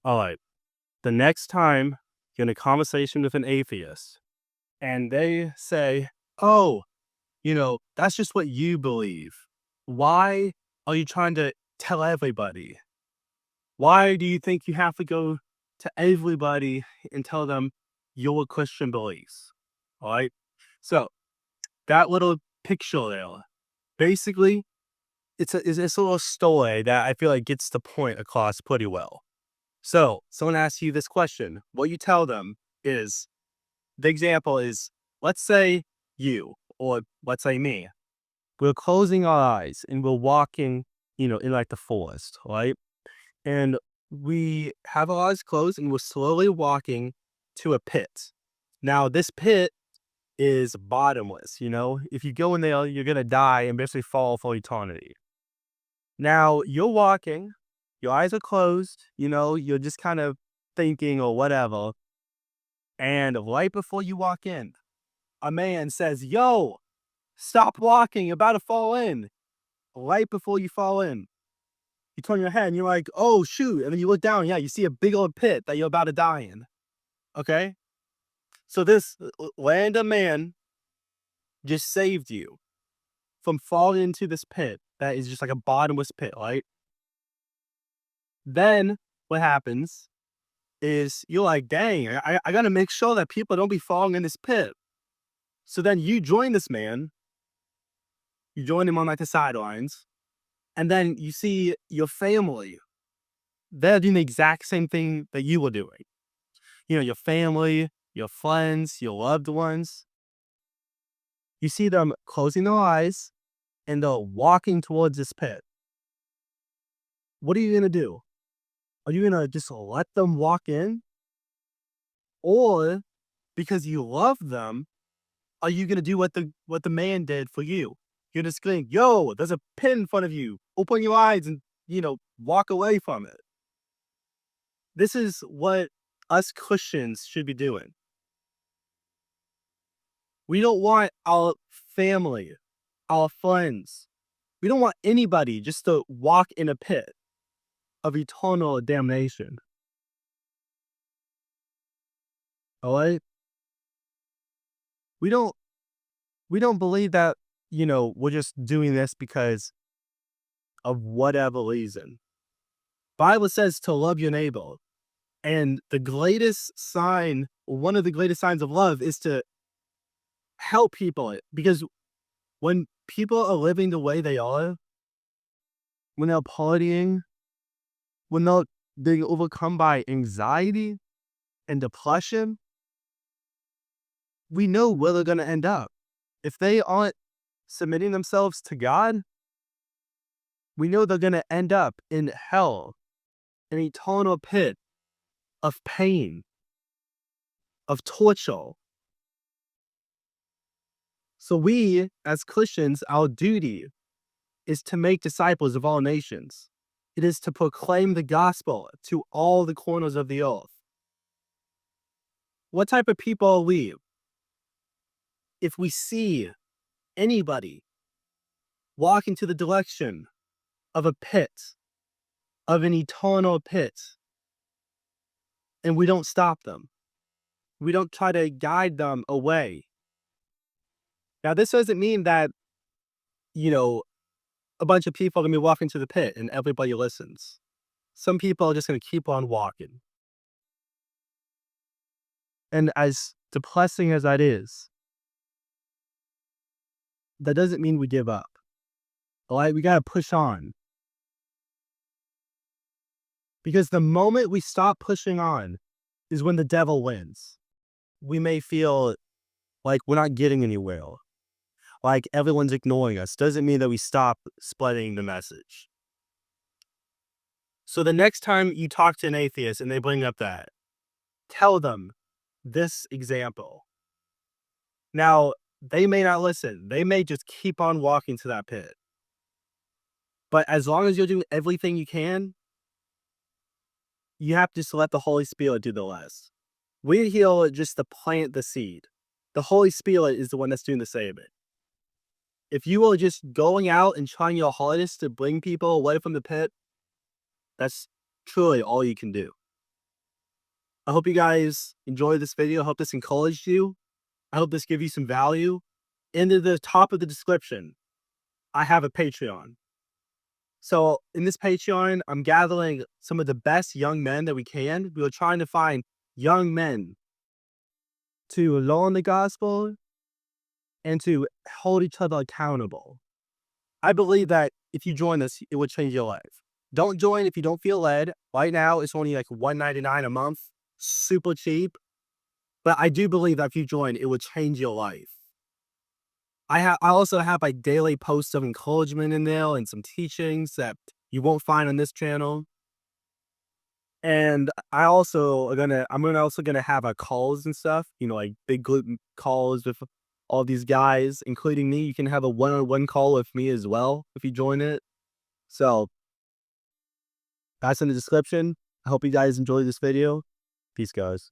All right. The next time you're in a conversation with an atheist and they say, "Oh, that's just what you believe. Why are you trying to tell everybody? Why do you think you have to go to everybody and tell them your Christian beliefs?" All right. So that little picture there, basically, it's a little story that I feel like gets the point across pretty well. So someone asks you this question. What you tell them is the example is, let's say you, or let's say me. We're closing our eyes and we're walking, in like the forest, right? And we have our eyes closed and we're slowly walking to a pit. Now, this pit is bottomless, If you go in there, you're going to die and basically fall for eternity. Now, you're walking, your eyes are closed, you're just kind of thinking or whatever. And right before you walk in, a man says, "Yo, stop walking, you're about to fall in." Right before you fall in, you turn your head and you're like, "Oh, shoot." And then you look down, yeah, you see a big old pit that you're about to die in. Okay? So this random man just saved you from falling into this pit that is just like a bottomless pit, right? Then what happens is you're like, "Dang, I got to make sure that people don't be falling in this pit." So then you join this man, you join him on like the sidelines, and then you see your family. They're doing the exact same thing that you were doing. Your family, your friends, your loved ones. You see them closing their eyes and they're walking towards this pit. What are you going to do? Are you going to just let them walk in? Or because you love them, are you going to do what the man did for you? You're just going, "Yo, there's a pit in front of you. Open your eyes and, walk away from it." This is what us Christians should be doing. We don't want our family, our friends, we don't want anybody just to walk in a pit of eternal damnation. All right? We don't we don't believe that, we're just doing this because of whatever reason. Bible says to love your neighbor. And the greatest sign, one of the greatest signs of love is to help people because when people are living the way they are, when they're partying, when they're being overcome by anxiety and depression, we know where they're going to end up. If they aren't submitting themselves to God, we know they're going to end up in hell, an eternal pit of pain, of torture. So we, as Christians, our duty is to make disciples of all nations. It is to proclaim the gospel to all the corners of the earth. What type of people are we? If we see anybody walk into the direction of a pit, of an eternal pit, and we don't stop them, we don't try to guide them away. Now, this doesn't mean that, you know, a bunch of people are going to be walking to the pit and everybody listens. Some people are just going to keep on walking. And as depressing as that is, that doesn't mean we give up. All right, we got to push on. Because the moment we stop pushing on is when the devil wins. We may feel like we're not getting anywhere, like everyone's ignoring us. Doesn't mean that we stop spreading the message. So the next time you talk to an atheist and they bring up that, tell them this example. Now, they may not listen. They may just keep on walking to that pit. But as long as you're doing everything you can, you have to just let the Holy Spirit do the rest. We're here just to plant the seed. The Holy Spirit is the one that's doing the saving. If you are just going out and trying your hardest to bring people away from the pit, that's truly all you can do. I hope you guys enjoyed this video. I hope this encouraged you. I hope this gives you some value. In the top of the description, I have a Patreon. So in this Patreon, I'm gathering some of the best young men that we can. We are trying to find young men to learn the gospel and to hold each other accountable. I believe that if you join this, it would change your life. Don't join if you don't feel led. Right now, it's only like $1.99 a month, super cheap. But I do believe that if you join, it would change your life. I also have like daily posts of encouragement in there and some teachings that you won't find on this channel. And I'm also gonna have calls and stuff, like big group calls with all these guys, including me. You can have a one-on-one call with me as well if you join it. So that's in the description. I hope you guys enjoyed this video. Peace, guys.